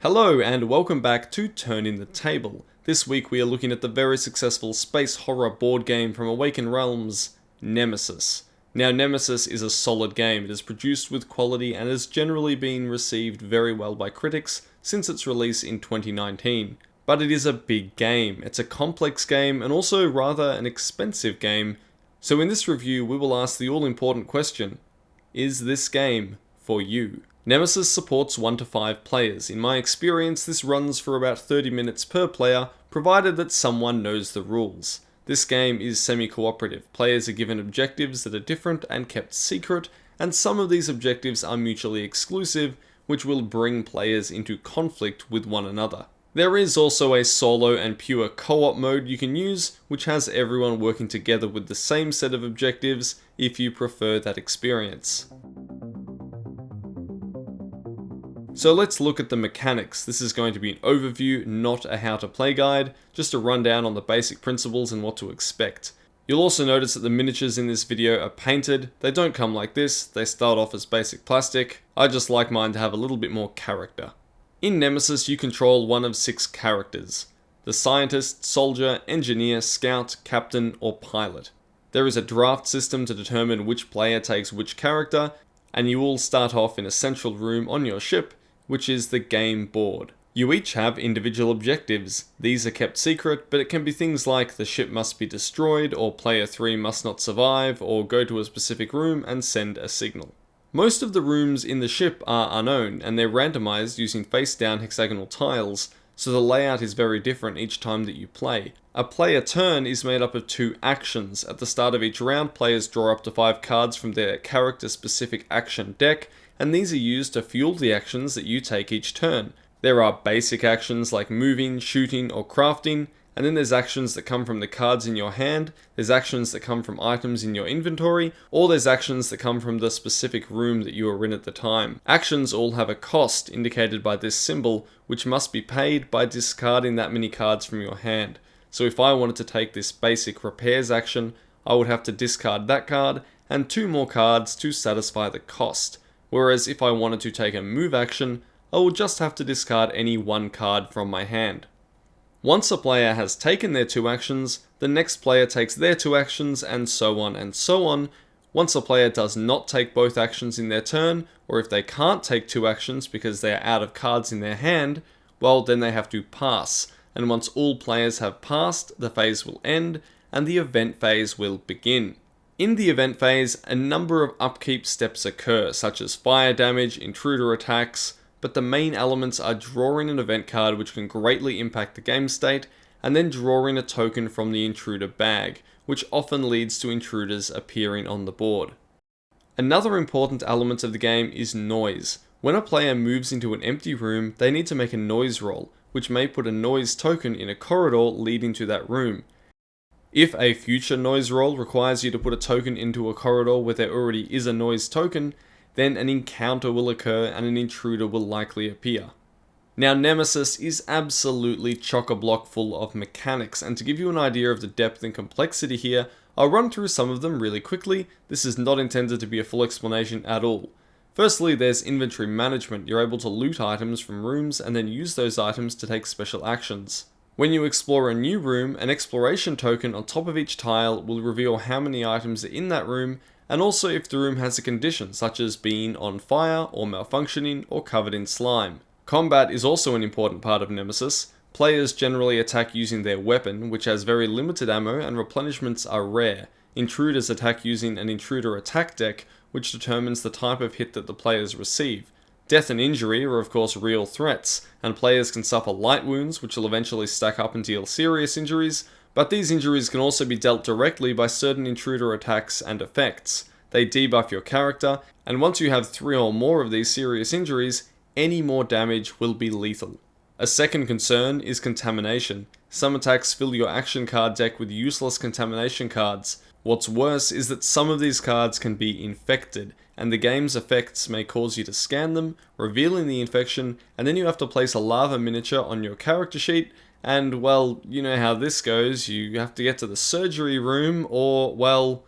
Hello and welcome back to Turning the Table. This week we are looking at the very successful space horror board game from Awaken Realms, Nemesis. Now Nemesis is a solid game. It is produced with quality and has generally been received very well by critics since its release in 2019. But it is a big game. It's a complex game and also rather an expensive game. So in this review we will ask the all-important question, is this game for you? Nemesis supports 1 to 5 players. In my experience, this runs for about 30 minutes per player, provided that someone knows the rules. This game is semi-cooperative. Players are given objectives that are different and kept secret, and some of these objectives are mutually exclusive, which will bring players into conflict with one another. There is also a solo and pure co-op mode you can use, which has everyone working together with the same set of objectives if you prefer that experience. So let's look at the mechanics. This is going to be an overview, not a how to play guide, just a rundown on the basic principles and what to expect. You'll also notice that the miniatures in this video are painted. They don't come like this, they start off as basic plastic. I just like mine to have a little bit more character. In Nemesis you control one of 6 characters: the scientist, soldier, engineer, scout, captain, or pilot. There is a draft system to determine which player takes which character, and you all start off in a central room on your ship, which is the game board. You each have individual objectives. These are kept secret, but it can be things like the ship must be destroyed, or player 3 must not survive, or go to a specific room and send a signal. Most of the rooms in the ship are unknown, and they're randomized using face-down hexagonal tiles, so the layout is very different each time that you play. A player turn is made up of 2 actions. At the start of each round, players draw up to 5 cards from their character-specific action deck, and these are used to fuel the actions that you take each turn. There are basic actions like moving, shooting, or crafting, and then there's actions that come from the cards in your hand, there's actions that come from items in your inventory, or there's actions that come from the specific room that you are in at the time. Actions all have a cost, indicated by this symbol, which must be paid by discarding that many cards from your hand. So if I wanted to take this basic repairs action, I would have to discard that card, and 2 more cards to satisfy the cost. Whereas if I wanted to take a move action, I would just have to discard any 1 card from my hand. Once a player has taken their 2 actions, the next player takes their 2 actions, and so on and so on. Once a player does not take both actions in their turn, or if they can't take 2 actions because they are out of cards in their hand, well then they have to pass. And once all players have passed, the phase will end, and the event phase will begin. In the event phase, a number of upkeep steps occur, such as fire damage, intruder attacks, but the main elements are drawing an event card which can greatly impact the game state, and then drawing a token from the intruder bag, which often leads to intruders appearing on the board. Another important element of the game is noise. When a player moves into an empty room, they need to make a noise roll, which may put a noise token in a corridor leading to that room. If a future noise roll requires you to put a token into a corridor where there already is a noise token, then an encounter will occur and an intruder will likely appear. Now Nemesis is absolutely chock-a-block full of mechanics, and to give you an idea of the depth and complexity here, I'll run through some of them really quickly. This is not intended to be a full explanation at all. Firstly, there's inventory management. You're able to loot items from rooms and then use those items to take special actions. When you explore a new room, an exploration token on top of each tile will reveal how many items are in that room, and also if the room has a condition such as being on fire, or malfunctioning, or covered in slime. Combat is also an important part of Nemesis. Players generally attack using their weapon, which has very limited ammo and replenishments are rare. Intruders attack using an intruder attack deck, which determines the type of hit that the players receive. Death and injury are of course real threats, and players can suffer light wounds which will eventually stack up and deal serious injuries, but these injuries can also be dealt directly by certain intruder attacks and effects. They debuff your character, and once you have 3 or more of these serious injuries, any more damage will be lethal. A second concern is contamination. Some attacks fill your action card deck with useless contamination cards. What's worse is that some of these cards can be infected, and the game's effects may cause you to scan them, revealing the infection, and then you have to place a lava miniature on your character sheet, and well, you know how this goes, you have to get to the surgery room, or well,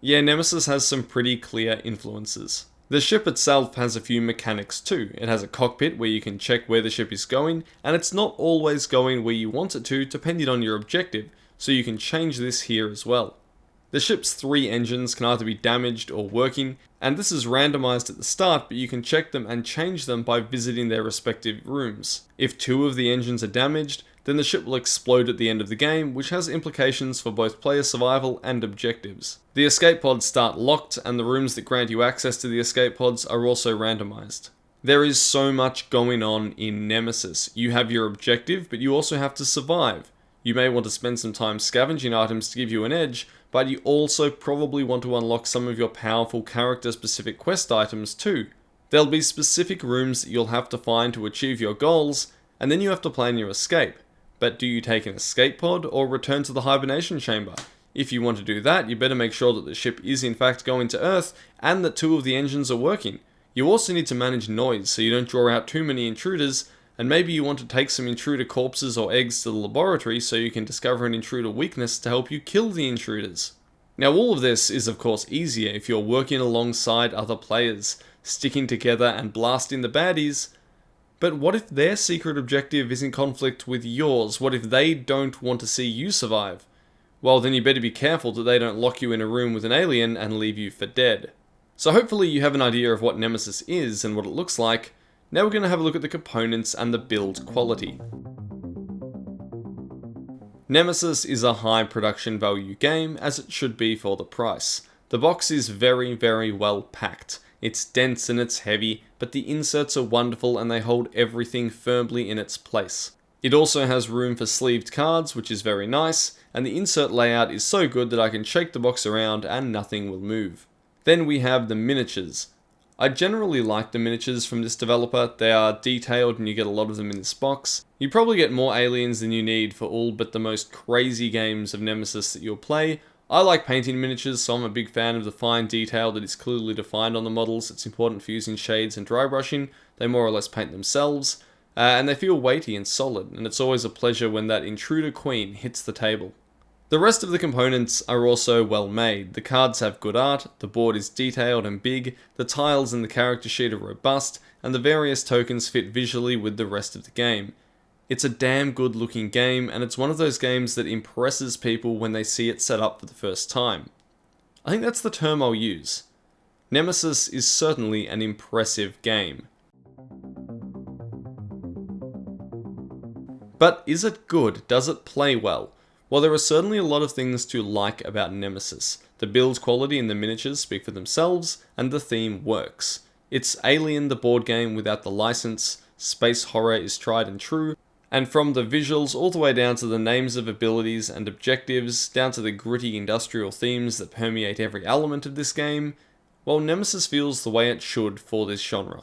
yeah, Nemesis has some pretty clear influences. The ship itself has a few mechanics too. It has a cockpit where you can check where the ship is going, and it's not always going where you want it to depending on your objective, so you can change this here as well. The ship's 3 engines can either be damaged or working, and this is randomized at the start, but you can check them and change them by visiting their respective rooms. If 2 of the engines are damaged, then the ship will explode at the end of the game, which has implications for both player survival and objectives. The escape pods start locked, and the rooms that grant you access to the escape pods are also randomized. There is so much going on in Nemesis. You have your objective, but you also have to survive. You may want to spend some time scavenging items to give you an edge, but you also probably want to unlock some of your powerful character-specific quest items too. There'll be specific rooms that you'll have to find to achieve your goals, and then you have to plan your escape. But do you take an escape pod or return to the hibernation chamber? If you want to do that, you better make sure that the ship is in fact going to Earth and that 2 of the engines are working. You also need to manage noise so you don't draw out too many intruders, and maybe you want to take some intruder corpses or eggs to the laboratory so you can discover an intruder weakness to help you kill the intruders. Now all of this is of course easier if you're working alongside other players, sticking together and blasting the baddies. But what if their secret objective is in conflict with yours? What if they don't want to see you survive? Well, then you better be careful that they don't lock you in a room with an alien and leave you for dead. So hopefully you have an idea of what Nemesis is and what it looks like. Now we're going to have a look at the components and the build quality. Nemesis is a high production value game, as it should be for the price. The box is very, very well packed. It's dense and it's heavy, but the inserts are wonderful and they hold everything firmly in its place. It also has room for sleeved cards, which is very nice, and the insert layout is so good that I can shake the box around and nothing will move. Then we have the miniatures. I generally like the miniatures from this developer. They are detailed and you get a lot of them in this box. You probably get more aliens than you need for all but the most crazy games of Nemesis that you'll play. I like painting miniatures, so I'm a big fan of the fine detail that is clearly defined on the models. It's important for using shades and dry brushing. They more or less paint themselves, and they feel weighty and solid, and it's always a pleasure when that intruder queen hits the table. The rest of the components are also well made. The cards have good art, the board is detailed and big, the tiles in the character sheet are robust, and the various tokens fit visually with the rest of the game. It's a damn good looking game, and it's one of those games that impresses people when they see it set up for the first time. I think that's the term I'll use. Nemesis is certainly an impressive game. But is it good? Does it play well? Well, there are certainly a lot of things to like about Nemesis. The build quality and the miniatures speak for themselves, and the theme works. It's Alien the board game without the license, space horror is tried and true, and from the visuals all the way down to the names of abilities and objectives, down to the gritty industrial themes that permeate every element of this game, well, Nemesis feels the way it should for this genre.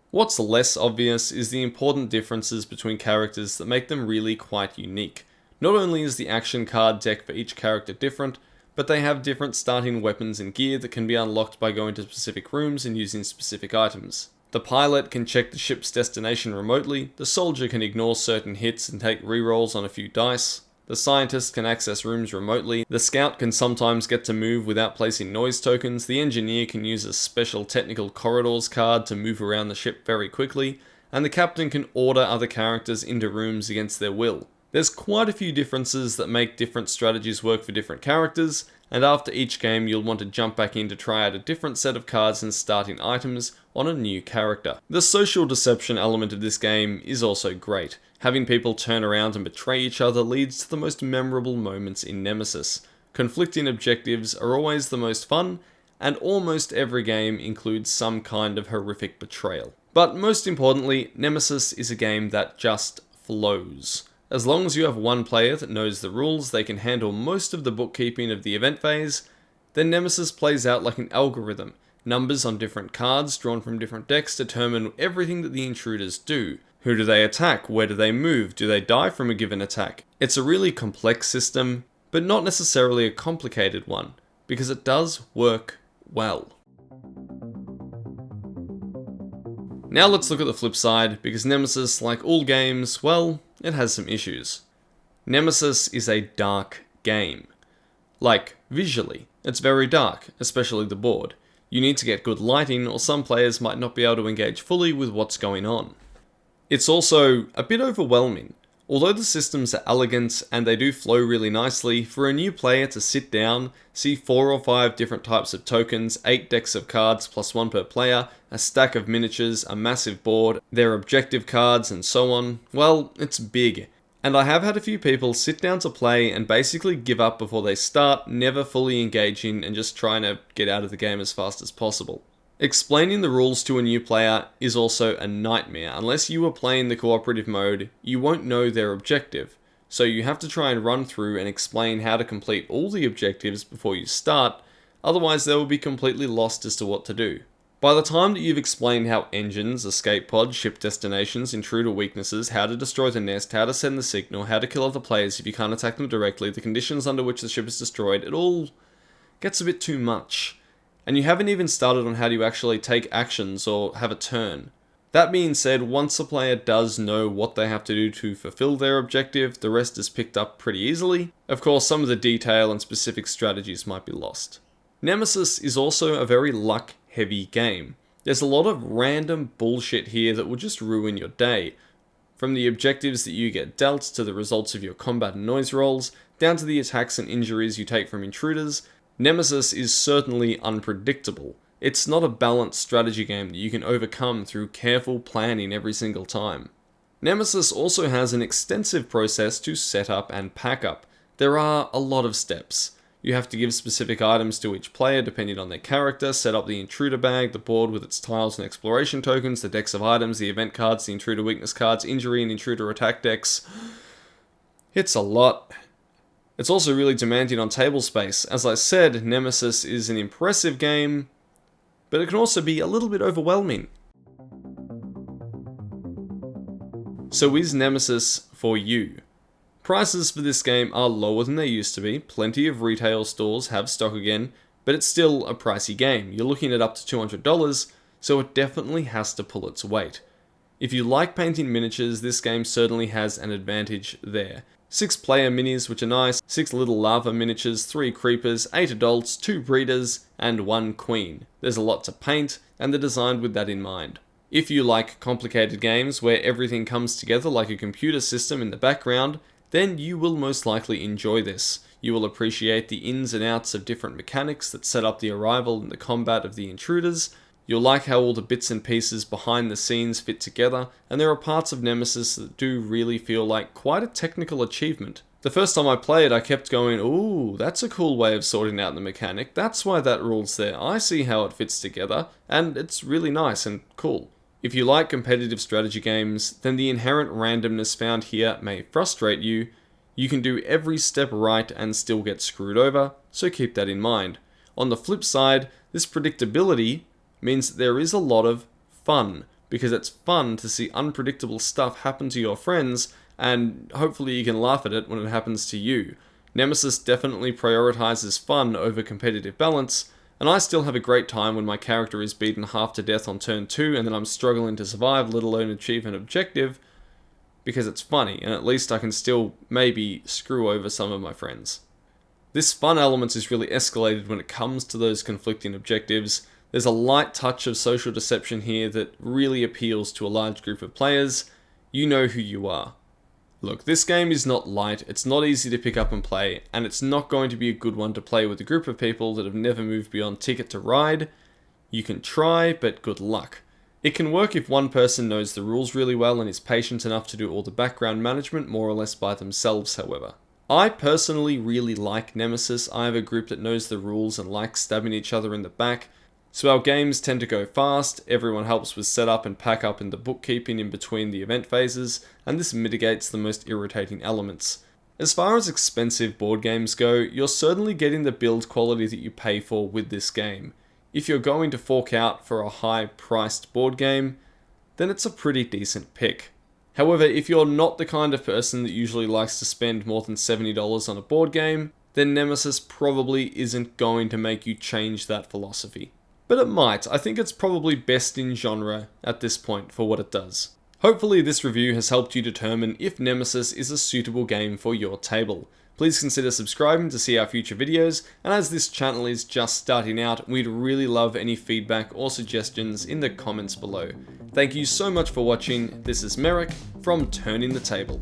What's less obvious is the important differences between characters that make them really quite unique. Not only is the action card deck for each character different, but they have different starting weapons and gear that can be unlocked by going to specific rooms and using specific items. The pilot can check the ship's destination remotely, the soldier can ignore certain hits and take rerolls on a few dice, the scientist can access rooms remotely, the scout can sometimes get to move without placing noise tokens, the engineer can use a special technical corridors card to move around the ship very quickly, and the captain can order other characters into rooms against their will. There's quite a few differences that make different strategies work for different characters, and after each game you'll want to jump back in to try out a different set of cards and starting items on a new character. The social deception element of this game is also great. Having people turn around and betray each other leads to the most memorable moments in Nemesis. Conflicting objectives are always the most fun, and almost every game includes some kind of horrific betrayal. But most importantly, Nemesis is a game that just flows. As long as you have one player that knows the rules, they can handle most of the bookkeeping of the event phase, then Nemesis plays out like an algorithm. Numbers on different cards drawn from different decks determine everything that the intruders do. Who do they attack? Where do they move? Do they die from a given attack? It's a really complex system, but not necessarily a complicated one, because it does work well. Now let's look at the flip side, because Nemesis, like all games, well, it has some issues. Nemesis is a dark game. Like, visually, it's very dark, especially the board. You need to get good lighting, or some players might not be able to engage fully with what's going on. It's also a bit overwhelming. Although the systems are elegant and they do flow really nicely, for a new player to sit down, see 4 or 5 different types of tokens, 8 decks of cards plus 1 per player, a stack of miniatures, a massive board, their objective cards and so on, well, it's big. And I have had a few people sit down to play and basically give up before they start, never fully engaging and just trying to get out of the game as fast as possible. Explaining the rules to a new player is also a nightmare. Unless you are playing the cooperative mode, you won't know their objective. So you have to try and run through and explain how to complete all the objectives before you start, otherwise they will be completely lost as to what to do. By the time that you've explained how engines, escape pods, ship destinations, intruder weaknesses, how to destroy the nest, how to send the signal, how to kill other players if you can't attack them directly, the conditions under which the ship is destroyed, it all gets a bit too much. And you haven't even started on how do you actually take actions or have a turn. That being said, once a player does know what they have to do to fulfill their objective, the rest is picked up pretty easily. Of course, some of the detail and specific strategies might be lost. Nemesis is also a very luck-heavy game. There's a lot of random bullshit here that will just ruin your day. From the objectives that you get dealt, to the results of your combat and noise rolls, down to the attacks and injuries you take from intruders, Nemesis is certainly unpredictable. It's not a balanced strategy game that you can overcome through careful planning every single time. Nemesis also has an extensive process to set up and pack up. There are a lot of steps. You have to give specific items to each player depending on their character, set up the intruder bag, the board with its tiles and exploration tokens, the decks of items, the event cards, the intruder weakness cards, injury and intruder attack decks. It's a lot. It's also really demanding on table space. As I said, Nemesis is an impressive game, but it can also be a little bit overwhelming. So is Nemesis for you? Prices for this game are lower than they used to be. Plenty of retail stores have stock again, but it's still a pricey game. You're looking at up to $200, so it definitely has to pull its weight. If you like painting miniatures, this game certainly has an advantage there. 6 player minis, which are nice, 6 little lava miniatures, 3 creepers, 8 adults, 2 breeders, and 1 queen. There's a lot to paint, and they're designed with that in mind. If you like complicated games where everything comes together like a computer system in the background, then you will most likely enjoy this. You will appreciate the ins and outs of different mechanics that set up the arrival and the combat of the intruders. You'll like how all the bits and pieces behind the scenes fit together, and there are parts of Nemesis that do really feel like quite a technical achievement. The first time I played, I kept going, ooh, that's a cool way of sorting out the mechanic, that's why that rule's there, I see how it fits together, and it's really nice and cool. If you like competitive strategy games, then the inherent randomness found here may frustrate you. You can do every step right and still get screwed over, so keep that in mind. On the flip side, this predictability means that there is a lot of fun, because it's fun to see unpredictable stuff happen to your friends, and hopefully you can laugh at it when it happens to you. Nemesis definitely prioritizes fun over competitive balance, and I still have a great time when my character is beaten half to death on turn 2 and then I'm struggling to survive, let alone achieve an objective, because it's funny, and at least I can still maybe screw over some of my friends. This fun element is really escalated when it comes to those conflicting objectives. There's a light touch of social deception here that really appeals to a large group of players. You know who you are. Look, this game is not light, it's not easy to pick up and play, and it's not going to be a good one to play with a group of people that have never moved beyond Ticket to Ride. You can try, but good luck. It can work if one person knows the rules really well and is patient enough to do all the background management more or less by themselves, however. I personally really like Nemesis. I have a group that knows the rules and likes stabbing each other in the back. So our games tend to go fast, everyone helps with setup and pack up and the bookkeeping in between the event phases, and this mitigates the most irritating elements. As far as expensive board games go, you're certainly getting the build quality that you pay for with this game. If you're going to fork out for a high-priced board game, then it's a pretty decent pick. However, if you're not the kind of person that usually likes to spend more than $70 on a board game, then Nemesis probably isn't going to make you change that philosophy. But it might. I think it's probably best in genre at this point for what it does. Hopefully this review has helped you determine if Nemesis is a suitable game for your table. Please consider subscribing to see our future videos, and as this channel is just starting out, we'd really love any feedback or suggestions in the comments below. Thank you so much for watching. This is Merrick from Turning the Table.